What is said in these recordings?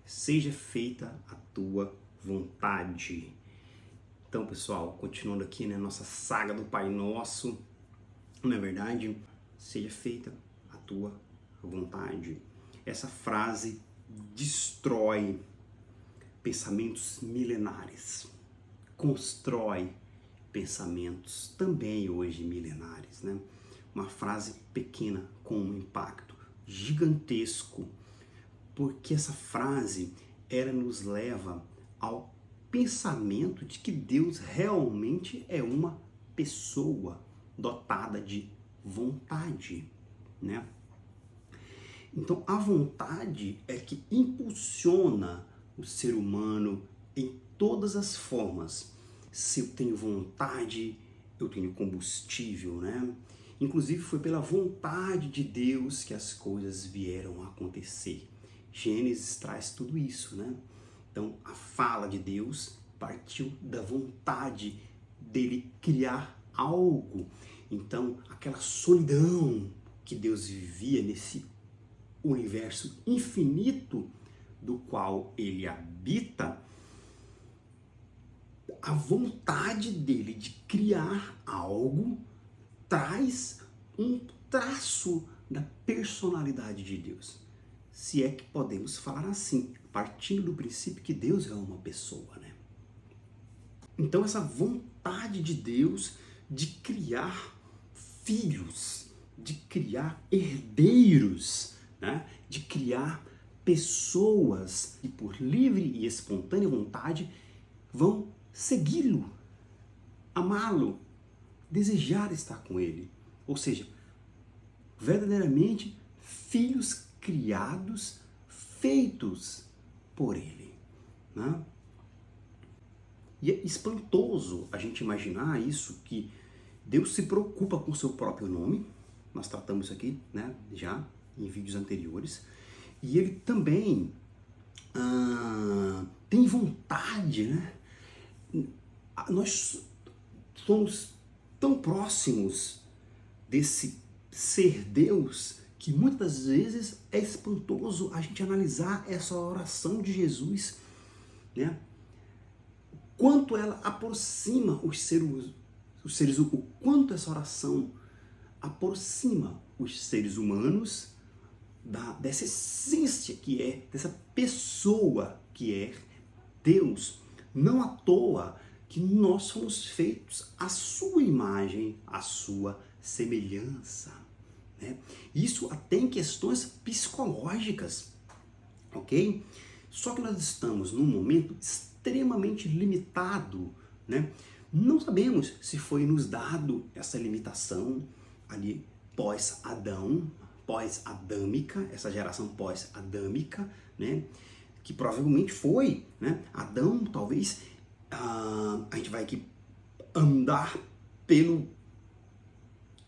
seja feita a tua vontade. Então, pessoal, continuando aqui, né, nossa saga do Pai Nosso, não é verdade? Seja feita a tua vontade. Essa frase destrói pensamentos milenares, constrói pensamentos também hoje milenares, né? Uma frase pequena com um impacto gigantesco, porque essa frase ela nos leva ao pensamento de que Deus realmente é uma pessoa dotada de vontade, né? Então a vontade é que impulsiona o ser humano em todas as formas. Se eu tenho vontade, eu tenho combustível, né? Inclusive foi pela vontade de Deus que as coisas vieram a acontecer. Gênesis traz tudo isso, né? Então a fala de Deus partiu da vontade dele criar algo. Então aquela solidão que Deus vivia nesse universo infinito do qual ele habita, a vontade dele de criar algo traz um traço da personalidade de Deus. Se é que podemos falar assim, partindo do princípio que Deus é uma pessoa, né? Então essa vontade de Deus de criar filhos, de criar herdeiros, né? De criar pessoas que por livre e espontânea vontade vão segui-lo, amá-lo, desejar estar com ele. Ou seja, verdadeiramente filhos criados, feitos por ele, né? E é espantoso a gente imaginar isso, que Deus se preocupa com o seu próprio nome. Nós tratamos isso aqui, né, já em vídeos anteriores. E ele também tem vontade, né? Nós somos tão próximos desse ser Deus que muitas vezes é espantoso a gente analisar essa oração de Jesus, né? Quanto ela aproxima os seres, o quanto essa oração aproxima os seres humanos dessa essência que é, dessa pessoa que é Deus. Não à toa que nós somos feitos à sua imagem, à sua semelhança, né? Isso até em questões psicológicas, ok? Só que nós estamos num momento extremamente limitado, né? Não sabemos se foi nos dado essa limitação ali pós-Adão, pós-adâmica, essa geração pós-adâmica, né? Que provavelmente foi, né? Adão, talvez, a gente vai aqui andar pelo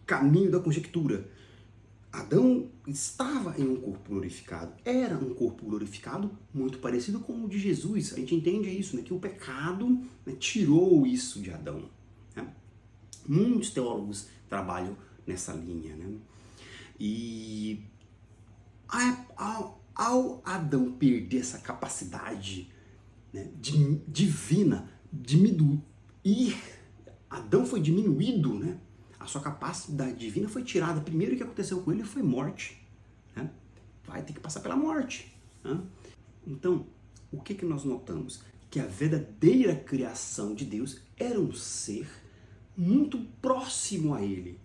caminho da conjectura. Adão estava em um corpo glorificado, era um corpo glorificado muito parecido com o de Jesus. A gente entende isso, né? Que o pecado, né, tirou isso de Adão, né? Muitos teólogos trabalham nessa linha, né? E ao Adão perder essa capacidade, né, divina, diminuir, Adão foi diminuído, né? A sua capacidade divina foi tirada. Primeiro que aconteceu com ele foi morte, né? Vai ter que passar pela morte, né? Então, o que nós notamos? Que a verdadeira criação de Deus era um ser muito próximo a ele,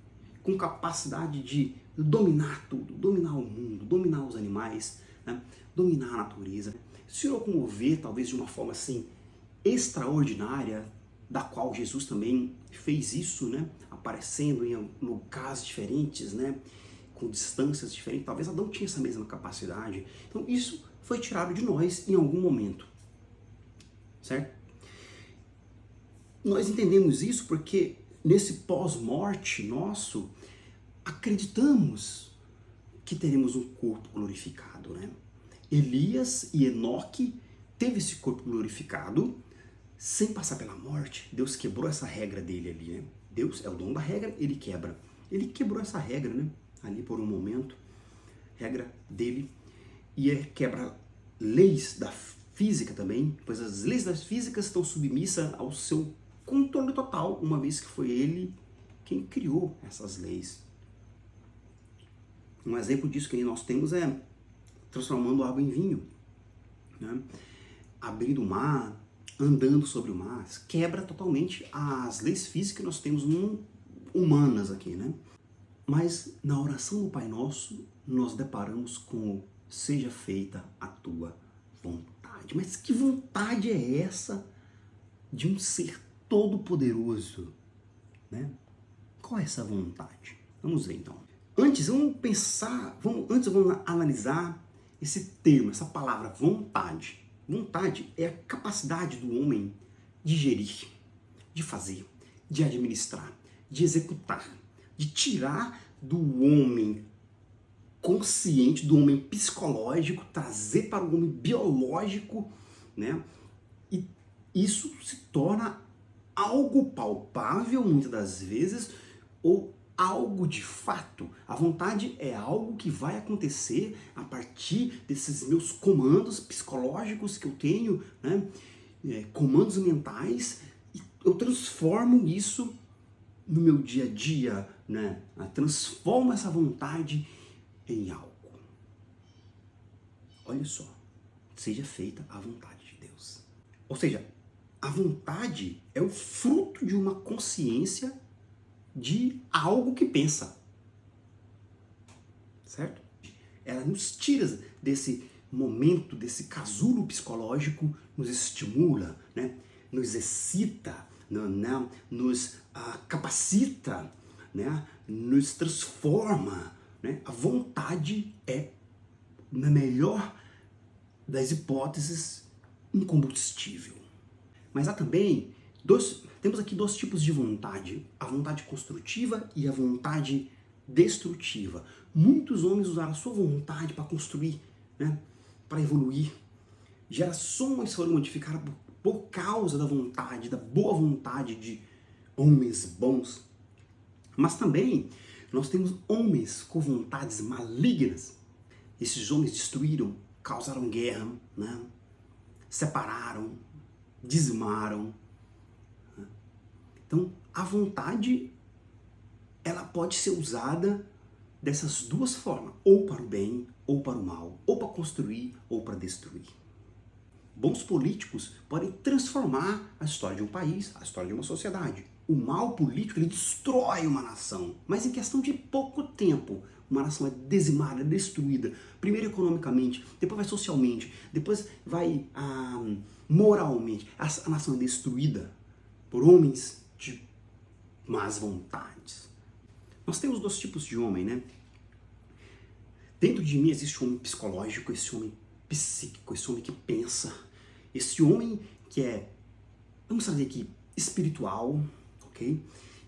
com capacidade de dominar tudo, dominar o mundo, dominar os animais, né? Dominar a natureza, se locomover talvez de uma forma assim extraordinária, da qual Jesus também fez isso, né? Aparecendo em lugares diferentes, né? Com distâncias diferentes. Talvez Adão tinha essa mesma capacidade. Então isso foi tirado de nós em algum momento, certo? Nós entendemos isso porque nesse pós-morte nosso, acreditamos que teremos um corpo glorificado, né? Elias e Enoque teve esse corpo glorificado sem passar pela morte. Deus quebrou essa regra dele ali, né? Deus é o dono da regra, ele quebra. Ele quebrou essa regra, né? Ali por um momento, regra dele, e quebra leis da física também, pois as leis das físicas estão submissas ao seu controle total, uma vez que foi ele quem criou essas leis. Um exemplo disso que nós temos é transformando água em vinho, né? Abrindo o mar, andando sobre o mar, quebra totalmente as leis físicas que nós temos humanas aqui, né? Mas na oração do Pai Nosso, nós deparamos com o seja feita a tua vontade. Mas que vontade é essa de um ser todo-poderoso, né? Qual é essa vontade? Vamos ver então. Antes vamos analisar esse termo, essa palavra vontade. Vontade é a capacidade do homem de gerir, de fazer, de administrar, de executar, de tirar do homem consciente, do homem psicológico, trazer para o homem biológico, né? E isso se torna algo palpável muitas das vezes, ou algo de fato. A vontade é algo que vai acontecer a partir desses meus comandos psicológicos que eu tenho, né? Comandos mentais, e eu transformo isso no meu dia a dia, né? Eu transformo essa vontade em algo. Olha só, seja feita a vontade de Deus. Ou seja, a vontade é o fruto de uma consciência de algo que pensa, certo? Ela nos tira desse momento, desse casulo psicológico, nos estimula, né? Nos excita, né? Nos capacita, né? Nos transforma, né? A vontade é, na melhor das hipóteses, um combustível. Mas há também temos aqui dois tipos de vontade, a vontade construtiva e a vontade destrutiva. Muitos homens usaram a sua vontade para construir, né, para evoluir. Gerações foram modificadas por causa da vontade, da boa vontade de homens bons. Mas também nós temos homens com vontades malignas. Esses homens destruíram, causaram guerra, né, separaram, dizimaram. Então, a vontade, ela pode ser usada dessas duas formas, ou para o bem, ou para o mal, ou para construir, ou para destruir. Bons políticos podem transformar a história de um país, a história de uma sociedade. O mal político, ele destrói uma nação, mas em questão de pouco tempo, uma nação é dizimada, destruída, primeiro economicamente, depois vai socialmente, depois vai moralmente. A nação é destruída por homens de más vontades. Nós temos dois tipos de homem, né? Dentro de mim existe um homem psicológico, esse homem psíquico, esse homem que pensa, esse homem que é, vamos trazer aqui, espiritual, ok?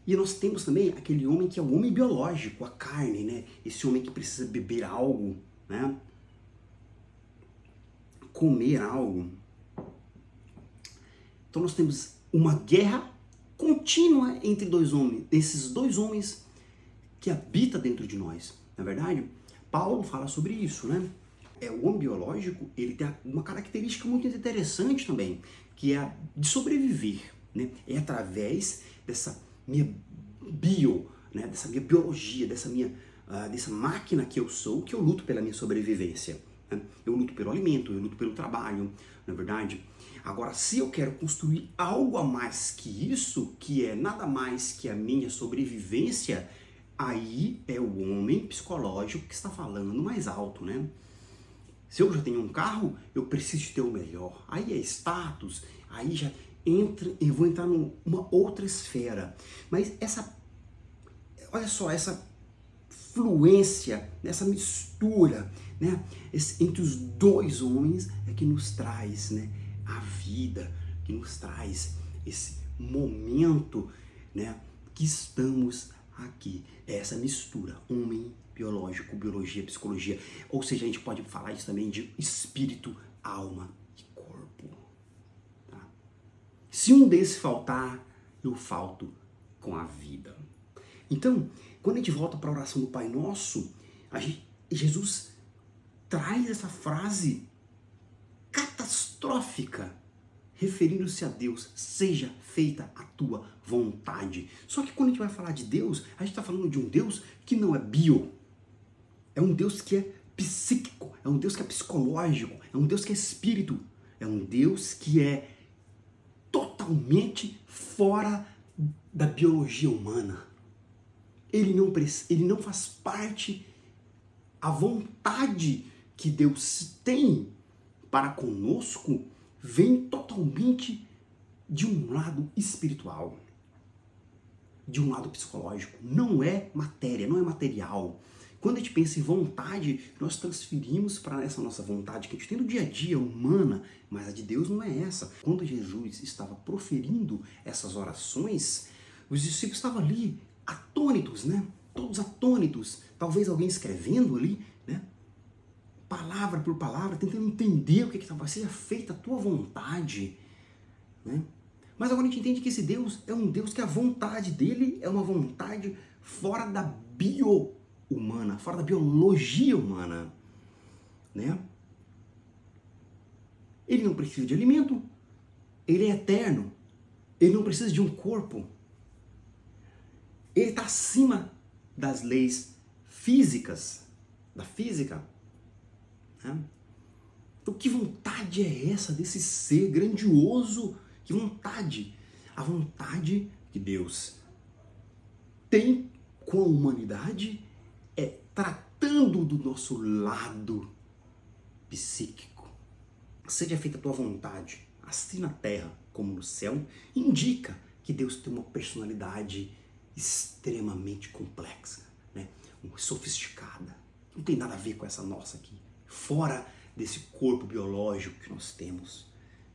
E nós temos também aquele homem que é o homem biológico, a carne, né? Esse homem que precisa beber algo, né? Comer algo. Então nós temos uma guerra contínua entre dois homens, esses dois homens que habitam dentro de nós. Na verdade, Paulo fala sobre isso, né? O homem biológico, ele tem uma característica muito interessante também, que é a de sobreviver, né? É através dessa minha né? Dessa minha biologia, dessa máquina que eu sou, que eu luto pela minha sobrevivência. Né? Eu luto pelo alimento, eu luto pelo trabalho, na verdade. Agora, se eu quero construir algo a mais que isso, que é nada mais que a minha sobrevivência, aí é o homem psicológico que está falando mais alto, né? Se eu já tenho um carro, eu preciso ter o melhor. Aí é status, aí já eu vou entrar numa outra esfera. Mas olha só, essa fluência, essa mistura, né, entre os dois homens é que nos traz, né, a vida, que nos traz esse momento, né, que estamos aqui. É essa mistura, homem biológico, biologia, psicologia. Ou seja, a gente pode falar isso também de espírito, alma e corpo. Tá? Se um desses faltar, eu falto com a vida. Então, quando a gente volta para a oração do Pai Nosso, Jesus traz essa frase apóstrofica, referindo-se a Deus, seja feita a tua vontade. Só que quando a gente vai falar de Deus, a gente está falando de um Deus que não é bio, é um Deus que é psíquico, é um Deus que é psicológico, é um Deus que é espírito, é um Deus que é totalmente fora da biologia humana. Ele não faz parte, a vontade que Deus tem para conosco vem totalmente de um lado espiritual, de um lado psicológico. Não é matéria, não é material. Quando a gente pensa em vontade, nós transferimos para essa nossa vontade que a gente tem no dia a dia, humana, mas a de Deus não é essa. Quando Jesus estava proferindo essas orações, os discípulos estavam ali, atônitos, né? Todos atônitos. Talvez alguém escrevendo ali, né? Palavra por palavra, tentando entender o que estava. Seja feita a tua vontade, né? Mas agora a gente entende que esse Deus é um Deus que a vontade dele é uma vontade fora da bio-humana, fora da biologia humana, né? Ele não precisa de alimento, ele é eterno, ele não precisa de um corpo, ele está acima das leis físicas, da física, né? Então que vontade é essa desse ser grandioso? Que vontade? A vontade que Deus tem com a humanidade é tratando do nosso lado psíquico. Seja feita a tua vontade, assim na terra como no céu, indica que Deus tem uma personalidade extremamente complexa, né? Sofisticada. Não tem nada a ver com essa nossa aqui. Fora desse corpo biológico que nós temos,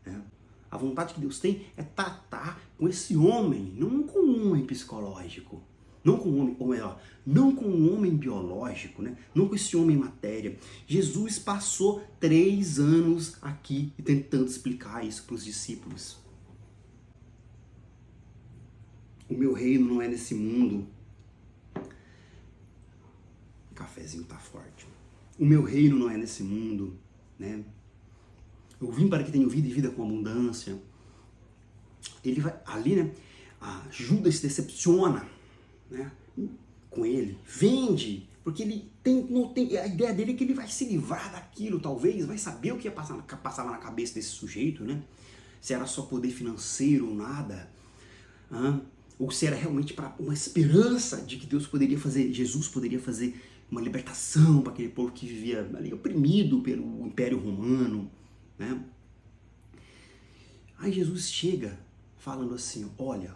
né? A vontade que Deus tem é tratar com esse homem, não com um homem psicológico, não com um homem, ou melhor, não com um homem biológico, né? Não com esse homem matéria. Jesus passou 3 anos aqui tentando explicar isso para os discípulos. O meu reino não é nesse mundo. O cafezinho tá forte. O meu reino não é nesse mundo, né? Eu vim para que tenham vida e vida com abundância. Ele vai ali, né? Judas se decepciona, né? Com ele, vende, porque ele não tem a ideia dele é que ele vai se livrar daquilo, talvez, vai saber o que passava na cabeça desse sujeito, né? Se era só poder financeiro ou nada, ou se era realmente para uma esperança de que Deus poderia fazer, Jesus poderia fazer uma libertação para aquele povo que vivia ali oprimido pelo Império Romano, né? Aí Jesus chega falando assim, olha,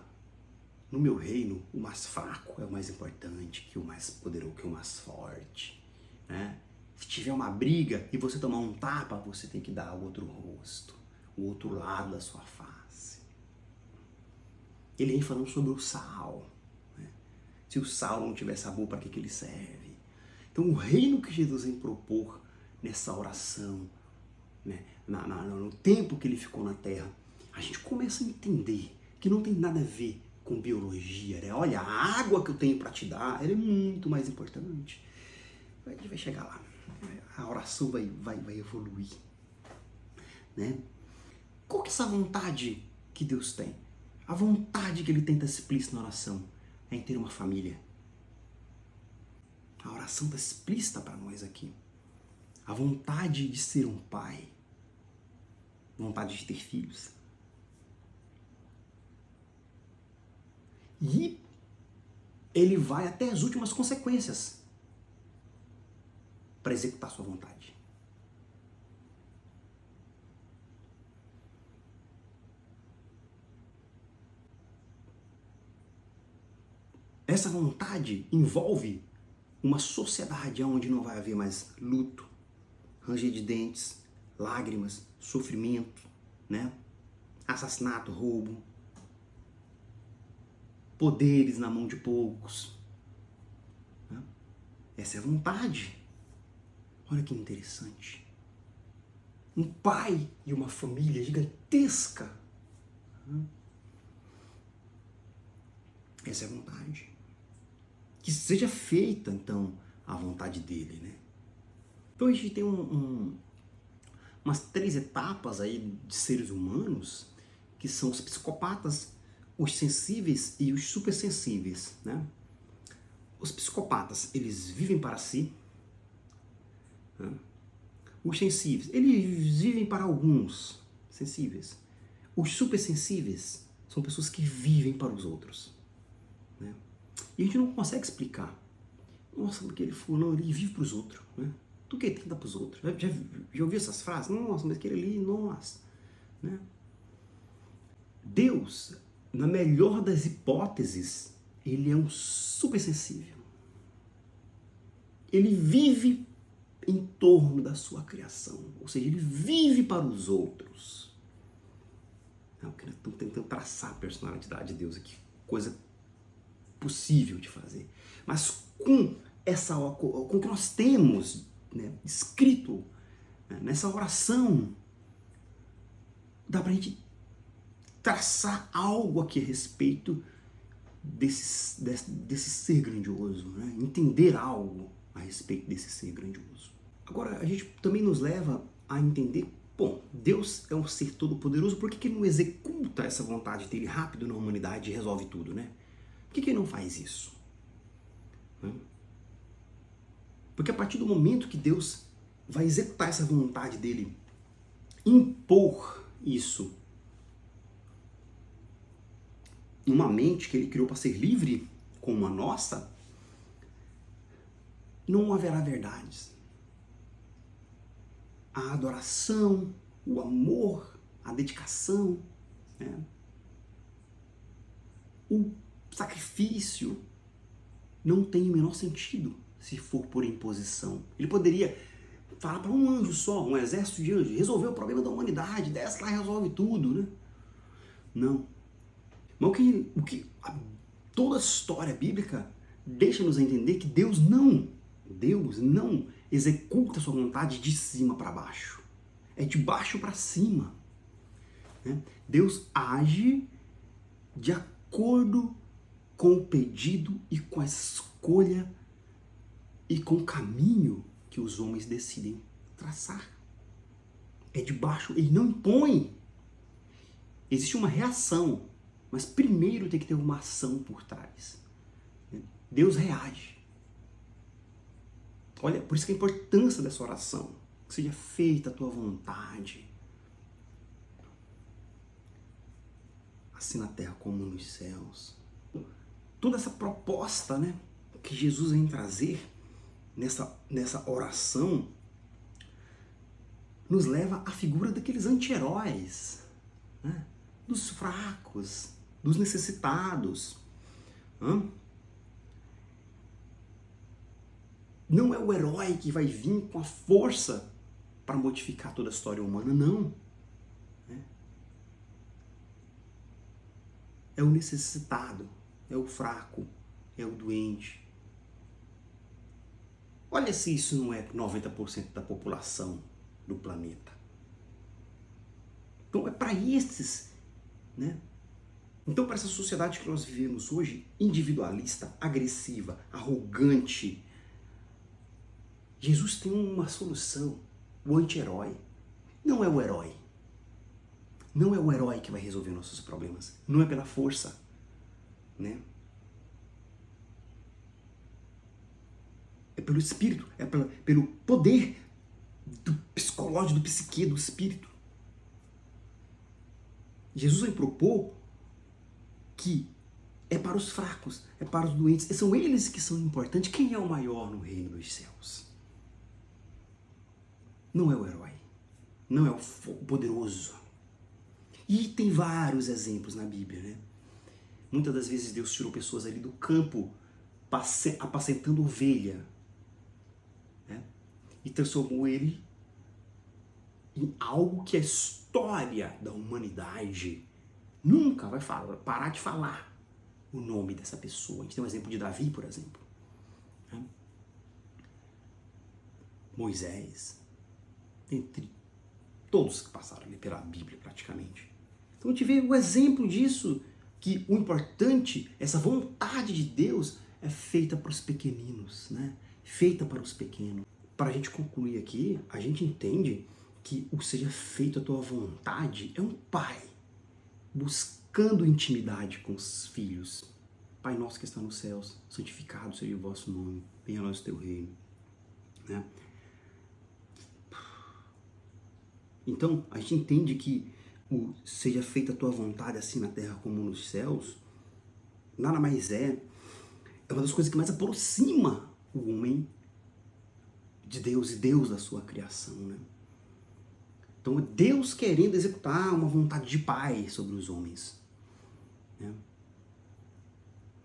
no meu reino o mais fraco é o mais importante que o mais poderoso, que o mais forte, né? Se tiver uma briga e você tomar um tapa, você tem que dar o outro rosto, o outro lado da sua face. Ele vem falando sobre o sal, né? Se o sal não tiver sabor, para que ele serve? Então o reino que Jesus vem propor nessa oração, né? No tempo que ele ficou na terra, a gente começa a entender que não tem nada a ver com biologia, né? Olha, a água que eu tenho para te dar, ela é muito mais importante. A gente vai chegar lá, a oração vai evoluir, né? Qual que é essa vontade que Deus tem? A vontade que ele tenta explícita na oração é em ter uma família. A oração está explícita para nós aqui. A vontade de ser um pai. Vontade de ter filhos. E ele vai até as últimas consequências para executar sua vontade. Essa vontade envolve uma sociedade onde não vai haver mais luto, ranger de dentes, lágrimas, sofrimento, né? Assassinato, roubo, poderes na mão de poucos, né? Essa é a vontade. Olha que interessante. Um pai e uma família gigantesca. Essa é a vontade. Que seja feita, então, a vontade dele, né? Então a gente tem umas 3 etapas aí de seres humanos, que são os psicopatas, os sensíveis e os supersensíveis, né? Os psicopatas, eles vivem para si, né? Os sensíveis, eles vivem para alguns sensíveis. Os supersensíveis são pessoas que vivem para os outros, né? E a gente não consegue explicar. Nossa, aquele fulano ali vive para os outros, né? Tu que tenta para os outros. Já ouviu essas frases? Nossa, mas aquele ali, nossa, né? Deus, na melhor das hipóteses, ele é um supersensível. Ele vive em torno da sua criação, ou seja, ele vive para os outros. Estamos tentando traçar a personalidade de Deus aqui, coisa possível de fazer. Mas com o que nós temos, né, escrito, né, nessa oração, dá para a gente traçar algo aqui a respeito desse ser grandioso, né? Entender algo a respeito desse ser grandioso. Agora, a gente também nos leva a entender, bom, Deus é um ser todo-poderoso, por que ele não executa essa vontade dele rápido na humanidade e resolve tudo, né? Por que ele não faz isso? Porque a partir do momento que Deus vai executar essa vontade dele, impor isso numa mente que ele criou para ser livre, como a nossa, não haverá verdades. A adoração, o amor, a dedicação, né? O sacrifício não tem o menor sentido se for por imposição. Ele poderia falar para um anjo só, um exército de anjos, resolver o problema da humanidade, desce lá e resolve tudo, né? Não. Mas toda a história bíblica deixa-nos entender que Deus não executa a sua vontade de cima para baixo. É de baixo para cima, né? Deus age de acordo com o pedido e com a escolha e com o caminho que os homens decidem traçar. É de baixo, ele não impõe. Existe uma reação, mas primeiro tem que ter uma ação por trás. Deus reage. Olha, por isso que a importância dessa oração. Que seja feita a tua vontade, assim na terra como nos céus. Toda essa proposta, né, que Jesus vem trazer nessa oração nos leva à figura daqueles anti-heróis, né, dos fracos, dos necessitados. Não é o herói que vai vir com a força para modificar toda a história humana, não. É o necessitado, é o fraco, é o doente. Olha se isso não é 90% da população do planeta. Então é para esses, né? Então, para essa sociedade que nós vivemos hoje, individualista, agressiva, arrogante, Jesus tem uma solução, o anti-herói. Não é o herói. Não é o herói que vai resolver nossos problemas. Não é pela força, né? É pelo espírito, é pelo poder do psicológico, do psique, do espírito. Jesus vai propor que é para os fracos, é para os doentes, são eles que são importantes. Quem é o maior no reino dos céus? Não é o herói, não é o poderoso. E tem vários exemplos na Bíblia, né? Muitas das vezes Deus tirou pessoas ali do campo, apacentando ovelha, né? E transformou ele em algo que a história da humanidade nunca vai parar de falar o nome dessa pessoa. A gente tem um exemplo de Davi, por exemplo, né? Moisés, entre todos que passaram ali pela Bíblia praticamente. Então a gente vê o exemplo disso, que o importante, essa vontade de Deus é feita para os pequeninos, né? Feita para os pequenos. Para a gente concluir aqui, a gente entende que o seja feito a tua vontade é um pai buscando intimidade com os filhos. Pai nosso que está nos céus, santificado seja o vosso nome, venha a nós o teu reino. Né? Então, a gente entende que o seja feita a tua vontade assim na terra como nos céus, nada mais é uma das coisas que mais aproxima o homem de Deus e Deus da sua criação, né? Então, Deus querendo executar uma vontade de pai sobre os homens, né?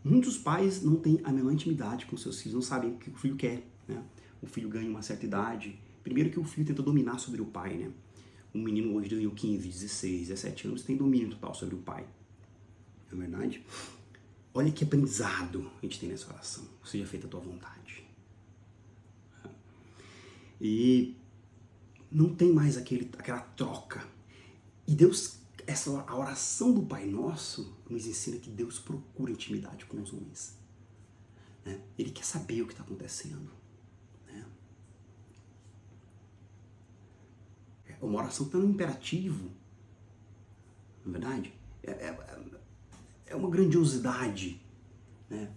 Muitos pais não têm a menor intimidade com seus filhos, não sabem o que o filho quer, né? O filho ganha uma certa idade, primeiro que o filho tenta dominar sobre o pai, né? Um menino hoje ganhou 15, 16, 17 anos, tem domínio total sobre o pai, não é verdade? Olha que aprendizado a gente tem nessa oração, seja feita a tua vontade. E não tem mais aquela troca. E Deus, a oração do Pai Nosso nos ensina que Deus procura intimidade com os homens. Né? Ele quer saber o que está acontecendo. Né? Uma oração está no imperativo, não é verdade? É uma grandiosidade, né?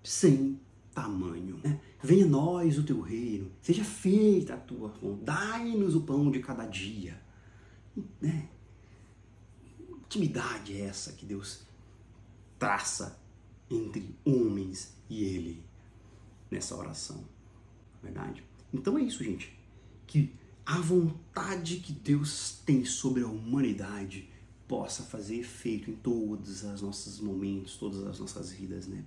Sem tamanho. Né? Venha a nós o teu reino, seja feita a tua vontade, dai-nos o pão de cada dia. Né? Intimidade é essa que Deus traça entre homens e Ele nessa oração, não é verdade? Então é isso, gente, que a vontade que Deus tem sobre a humanidade possa fazer efeito em todos os nossos momentos, todas as nossas vidas, né?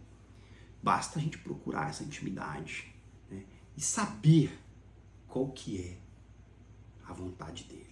Basta a gente procurar essa intimidade, né? E saber qual que é a vontade dele.